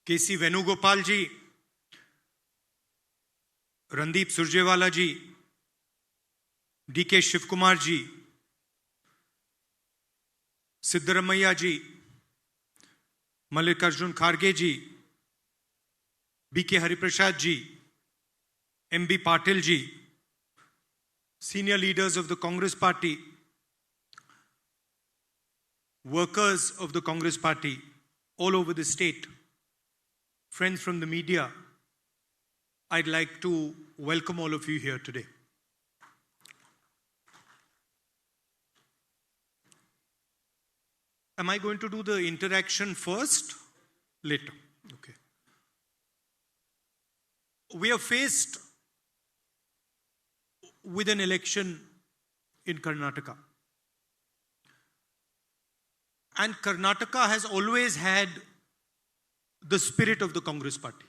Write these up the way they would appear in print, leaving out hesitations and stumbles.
KC. Venugopal जी, रणदीप सुरजेवाला जी, DK. Shivkumar जी, सिद्धरमैया जी, मल्लिकार्जुन खड़गे जी, BK. Hariprasad ji, M.B. Patil ji, senior leaders of the Congress Party, workers of the Congress Party all over the state, friends from the media, I'd like to welcome all of you here today. Am I going to do the interaction first? Later. Okay. We are faced with an election in Karnataka. And Karnataka has always had the spirit of the Congress Party.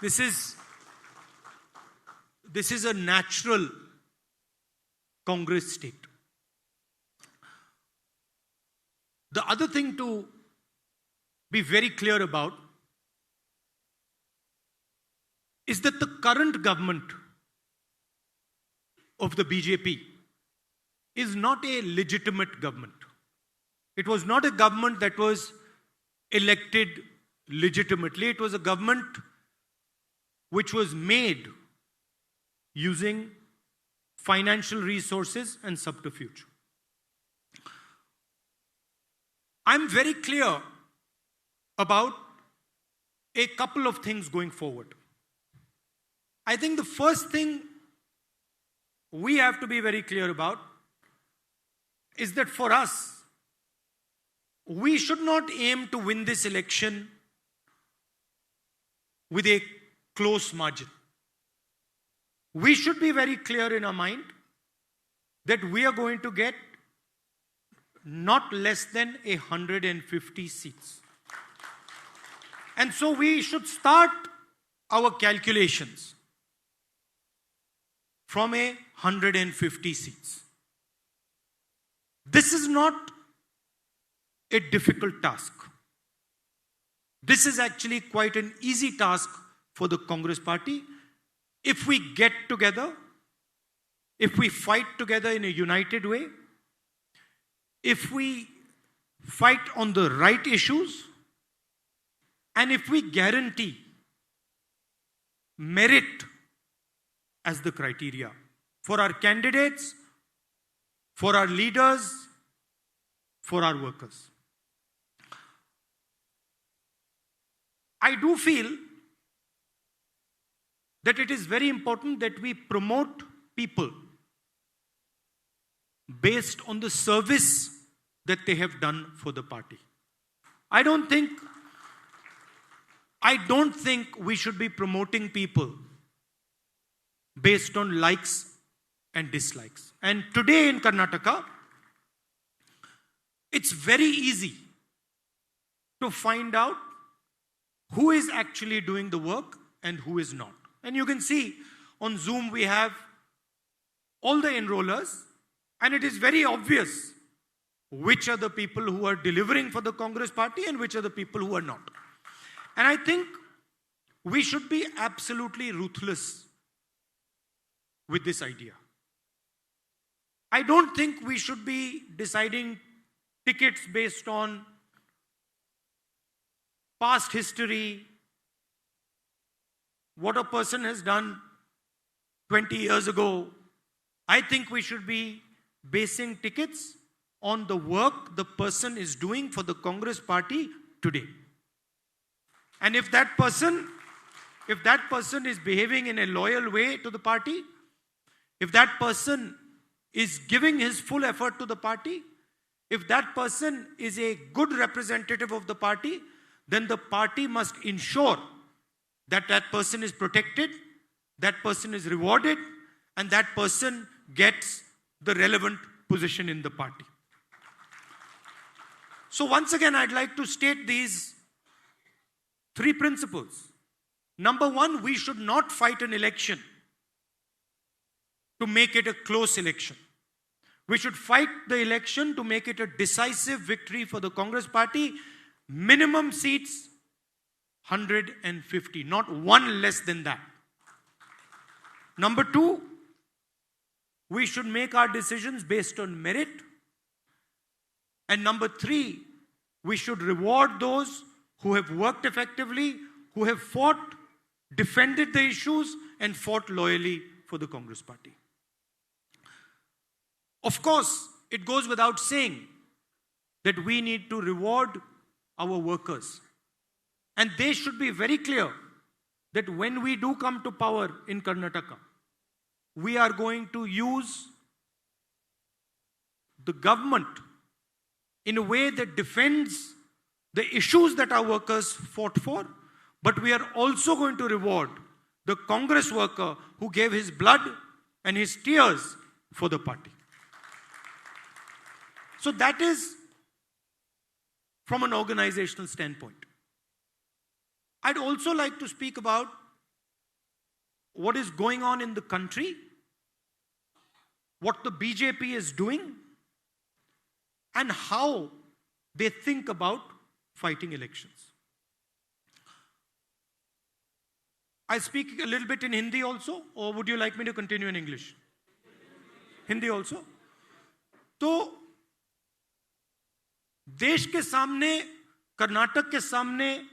This is a natural Congress state. The other thing to be very clear about is that the current government of the BJP is not a legitimate government. It was not a government that was elected legitimately. It was a government which was made using financial resources and subterfuge. I'm very clear about a couple of things going forward. I think the first thing we have to be very clear about is that for us, we should not aim to win this election with a close margin. We should be very clear in our mind that we are going to get not less than 150 seats. And so we should start our calculations from 150 seats. This is not a difficult task. This is actually quite an easy task for the Congress Party. If we get together, if we fight together in a united way, if we fight on the right issues, and if we guarantee merit as the criteria for our candidates, for our leaders, for our workers. I do feel that it is very important that we promote people based on the service that they have done for the party. I don't think we should be promoting people based on likes and dislikes. And today in Karnataka, it's very easy to find out who is actually doing the work and who is not. And you can see on Zoom we have all the enrollers, and it is very obvious which are the people who are delivering for the Congress Party and which are the people who are not. And I think we should be absolutely ruthless with this idea. I don't think we should be deciding tickets based on past history, what a person has done 20 years ago. I think we should be basing tickets on the work the person is doing for the Congress Party today. And if that person is behaving in a loyal way to the party, if that person is giving his full effort to the party, if that person is a good representative of the party, then the party must ensure that that person is protected, that person is rewarded, and that person gets the relevant position in the party. So once again, I'd like to state these three principles. Number one, we should not fight an election to make it a close election. We should fight the election to make it a decisive victory for the Congress Party. Minimum seats, 150, not one less than that. Number two, we should make our decisions based on merit. And number three, we should reward those who have worked effectively, who have fought, defended the issues, and fought loyally for the Congress party. Of course, it goes without saying that we need to reward our workers. And they should be very clear that when we do come to power in Karnataka, we are going to use the government in a way that defends the issues that our workers fought for, but we are also going to reward the Congress worker who gave his blood and his tears for the party. So that is from an organizational standpoint. I'd also like to speak about what is going on in the country, what the BJP is doing, and how they think about fighting elections. I speak a little bit in Hindi also, or would you like me to continue in English? Hindi also. तो देश के सामने, कर्नाटक के सामने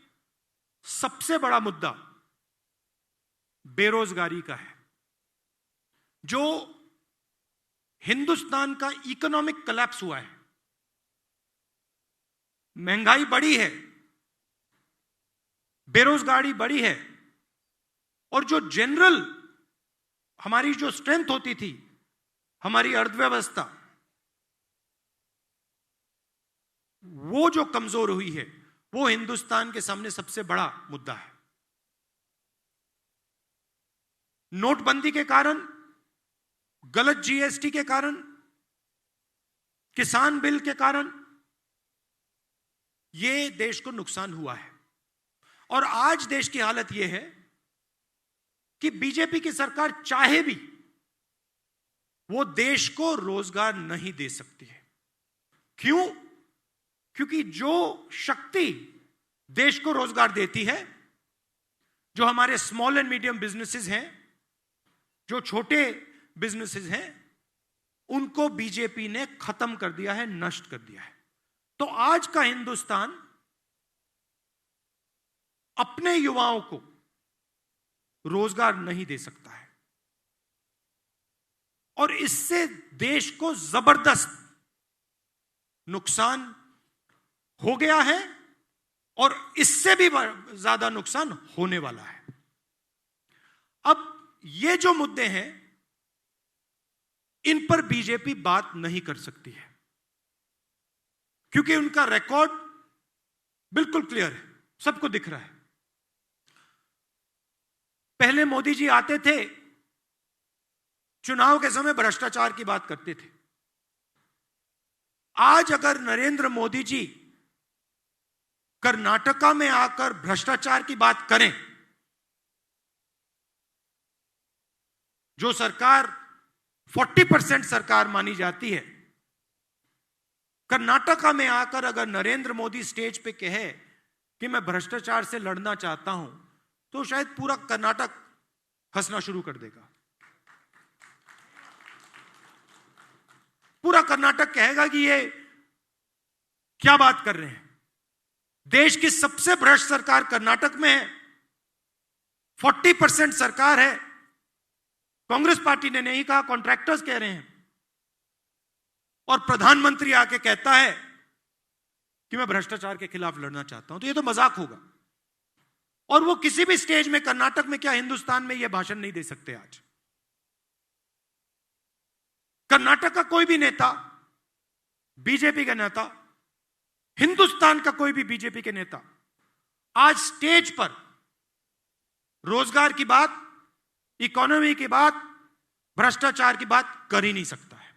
सबसे बड़ा मुद्दा बेरोजगारी का है, जो हिंदुस्तान का इकोनॉमिक कोलैप्स हुआ है। महंगाई बढ़ी है, बेरोजगारी बढ़ी है, और जो जनरल हमारी जो स्ट्रेंथ होती थी, हमारी अर्थव्यवस्था, वो जो कमजोर हुई है, वो हिंदुस्तान के सामने सबसे बड़ा मुद्दा है। नोटबंदी के कारण, गलत जीएसटी के कारण, किसान बिल के कारण ये देश को नुकसान हुआ है। और आज देश की हालत ये है कि बीजेपी की सरकार चाहे भी वो देश को रोजगार नहीं दे सकती है। क्यों? क्योंकि जो शक्ति देश को रोजगार देती है, जो हमारे स्मॉल एंड मीडियम बिजनेसेस हैं, जो छोटे बिजनेसेस हैं, उनको बीजेपी ने खत्म कर दिया है, नष्ट कर दिया है। तो आज का हिंदुस्तान अपने युवाओं को रोजगार नहीं दे सकता है, और इससे देश को जबरदस्त नुकसान हो गया है, और इससे भी ज्यादा नुकसान होने वाला है। अब ये जो मुद्दे हैं, इन पर बीजेपी बात नहीं कर सकती है, क्योंकि उनका रिकॉर्ड बिल्कुल क्लियर है, सबको दिख रहा है। पहले मोदी जी आते थे, चुनाव के समय भ्रष्टाचार की बात करते थे। आज अगर नरेंद्र मोदी जी कर्नाटका में आकर भ्रष्टाचार की बात करें, जो सरकार 40% सरकार मानी जाती है, कर्नाटका में आकर अगर नरेंद्र मोदी स्टेज पे कहे कि मैं भ्रष्टाचार से लड़ना चाहता हूं, तो शायद पूरा कर्नाटक हंसना शुरू कर देगा। पूरा कर्नाटक कहेगा कि ये क्या बात कर रहे हैं। देश की सबसे भ्रष्ट सरकार कर्नाटक में है, 40% सरकार है। कांग्रेस पार्टी ने नहीं कहा, कॉन्ट्रैक्टर्स कह रहे हैं, और प्रधानमंत्री आके कहता है कि मैं भ्रष्टाचार के खिलाफ लड़ना चाहता हूं। तो ये तो मजाक होगा, और वो किसी भी स्टेज में, कर्नाटक में क्या हिंदुस्तान में, ये भाषण नहीं दे सकते। आज कर्नाटक का कोई भी नेता, बीजेपी का नेता, हिंदुस्तान का कोई भी बीजेपी के नेता आज स्टेज पर रोजगार की बात, इकोनॉमी की बात, भ्रष्टाचार की बात कर ही नहीं सकता है।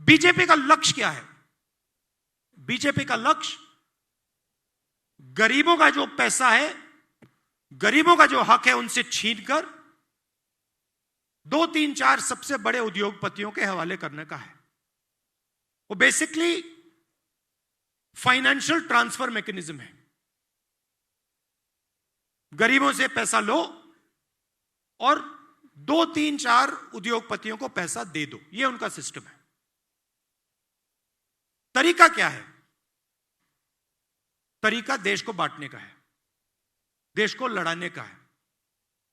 बीजेपी का लक्ष्य क्या है? बीजेपी का लक्ष्य गरीबों का जो पैसा है, गरीबों का जो हक है, उनसे छीनकर 2, 3, 4 सबसे बड़े उद्योगपतियों के हवाले करने का है। वो बेसिकली फाइनेंशियल ट्रांसफर मैकेनिज्म है। गरीबों से पैसा लो और 2, 3, 4 उद्योगपतियों को पैसा दे दो, यह उनका सिस्टम है। तरीका क्या है? तरीका देश को बांटने का है, देश को लड़ाने का है,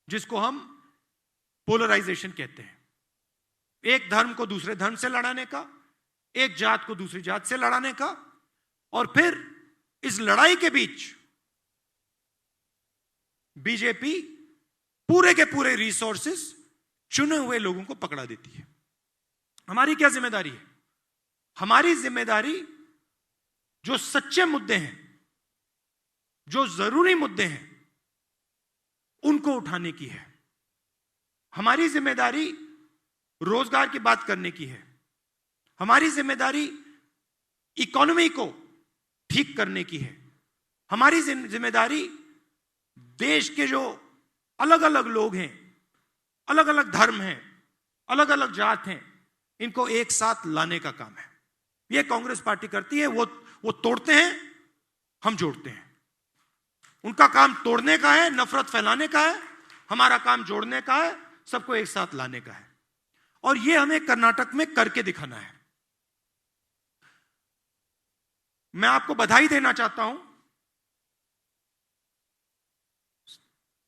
जिसको हम पोलराइजेशन कहते हैं। एक धर्म को दूसरे धर्म से लड़ाने का, एक जात को दूसरी जात से लड़ाने का, और फिर इस लड़ाई के बीच बीजेपी पूरे के पूरे रिसोर्सेस चुने हुए लोगों को पकड़ा देती है। हमारी क्या जिम्मेदारी है? हमारी जिम्मेदारी जो सच्चे मुद्दे हैं, जो जरूरी मुद्दे हैं, उनको उठाने की है। हमारी जिम्मेदारी रोजगार की बात करने की है। हमारी जिम्मेदारी इकोनॉमी को ठीक करने की है। हमारी जिम्मेदारी देश के जो अलग अलग लोग हैं, अलग अलग धर्म हैं, अलग अलग जात हैं, इनको एक साथ लाने का काम है। यह कांग्रेस पार्टी करती है। वो तोड़ते हैं, हम जोड़ते हैं। उनका काम तोड़ने का है, नफरत फैलाने का है। हमारा काम जोड़ने का है, सबको एक साथ लाने का है। और यह हमें कर्नाटक में करके दिखाना है। मैं आपको बधाई देना चाहता हूं।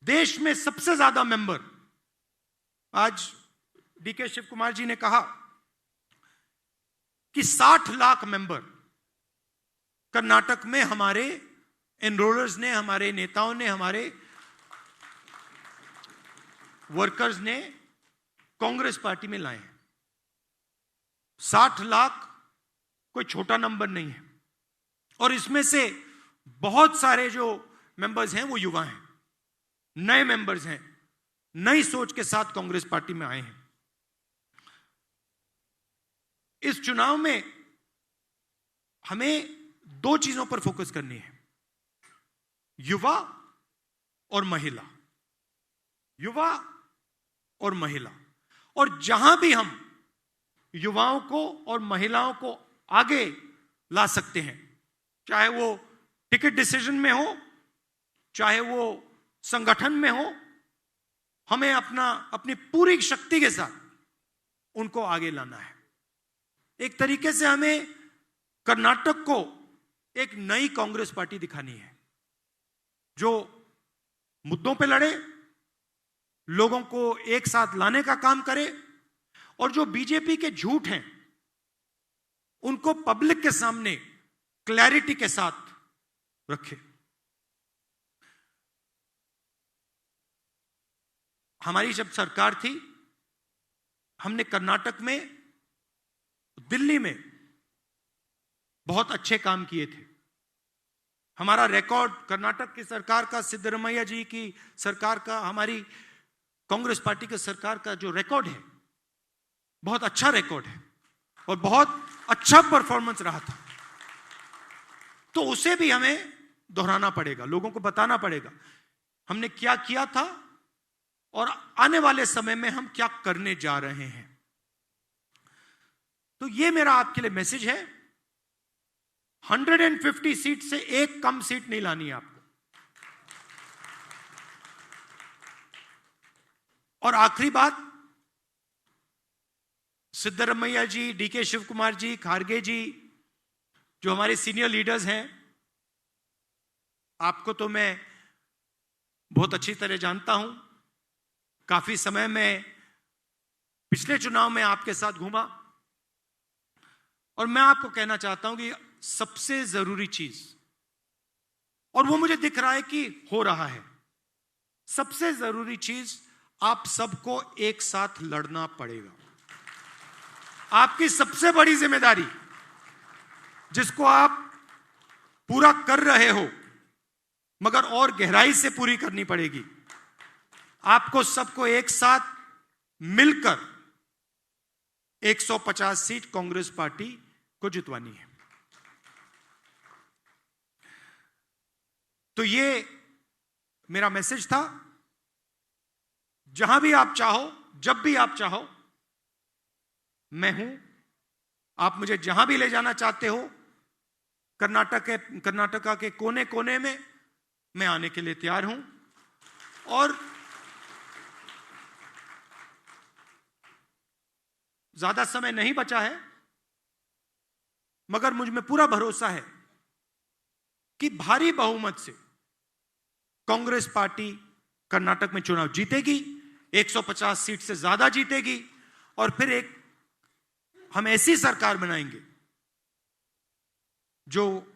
देश में सबसे ज्यादा मेंबर, आज डीके शिव कुमार जी ने कहा कि 60 लाख मेंबर कर्नाटक में हमारे एनरोलर्स ने, हमारे नेताओं ने, हमारे वर्कर्स ने कांग्रेस पार्टी में लाए हैं। 60 लाख कोई छोटा नंबर नहीं है। और इसमें से बहुत सारे जो मेंबर्स हैं वो युवा हैं, नए मेंबर्स हैं, नई सोच के साथ कांग्रेस पार्टी में आए हैं। इस चुनाव में हमें 2 चीजों पर फोकस करनी है, युवा और महिला। युवा और महिला। और जहां भी हम युवाओं को और महिलाओं को आगे ला सकते हैं, चाहे वो टिकट डिसीजन में हो, चाहे वो संगठन में हो, हमें अपनी पूरी शक्ति के साथ उनको आगे लाना है। एक तरीके से हमें कर्नाटक को एक नई कांग्रेस पार्टी दिखानी है, जो मुद्दों पे लड़े, लोगों को एक साथ लाने का काम करे, और जो बीजेपी के झूठ हैं उनको पब्लिक के सामने क्लैरिटी के साथ रखे। हमारी जब सरकार थी, हमने कर्नाटक में, दिल्ली में बहुत अच्छे काम किए थे। हमारा रिकॉर्ड, कर्नाटक की सरकार का, सिद्धरमैया जी की सरकार का, हमारी कांग्रेस पार्टी की सरकार का जो रिकॉर्ड है, बहुत अच्छा रिकॉर्ड है और बहुत अच्छा परफॉर्मेंस रहा था। तो उसे भी हमें दोहराना पड़ेगा, लोगों को बताना पड़ेगा हमने क्या किया था और आने वाले समय में हम क्या करने जा रहे हैं। तो ये मेरा आपके लिए मैसेज है। 150 सीट से एक कम सीट नहीं लानी है आपको। और आखिरी बात, सिद्धरमैया जी, डीके शिव कुमार जी, खारगे जी, जो हमारे सीनियर लीडर्स हैं, आपको तो मैं बहुत अच्छी तरह जानता हूं। काफी समय में पिछले चुनाव में आपके साथ घूमा, और मैं आपको कहना चाहता हूं कि सबसे जरूरी चीज, और वो मुझे दिख रहा है कि हो रहा है, सबसे जरूरी चीज, आप सबको एक साथ लड़ना पड़ेगा। आपकी सबसे बड़ी जिम्मेदारी, जिसको आप पूरा कर रहे हो मगर और गहराई से पूरी करनी पड़ेगी, आपको सबको एक साथ मिलकर 150 सीट कांग्रेस पार्टी को जितवानी है। तो ये मेरा मैसेज था। जहां भी आप चाहो, जब भी आप चाहो, मैं हूं। आप मुझे जहां भी ले जाना चाहते हो, कर्नाटका के कोने कोने में मैं आने के लिए तैयार हूं। और ज्यादा समय नहीं बचा है, मगर मुझ में पूरा भरोसा है कि भारी बहुमत से कांग्रेस पार्टी कर्नाटक में चुनाव जीतेगी, 150 सीट से ज्यादा जीतेगी, और फिर हम ऐसी सरकार बनाएंगे जो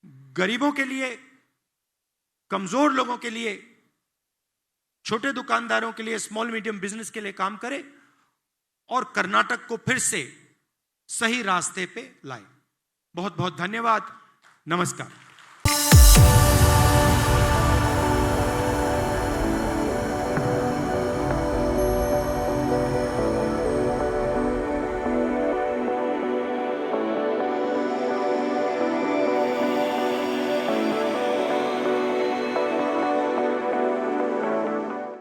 गरीबों के लिए, कमजोर लोगों के लिए, छोटे दुकानदारों के लिए, स्मॉल मीडियम बिजनेस के लिए काम करे और कर्नाटक को फिर से सही रास्ते पे लाए। बहुत बहुत धन्यवाद। नमस्कार।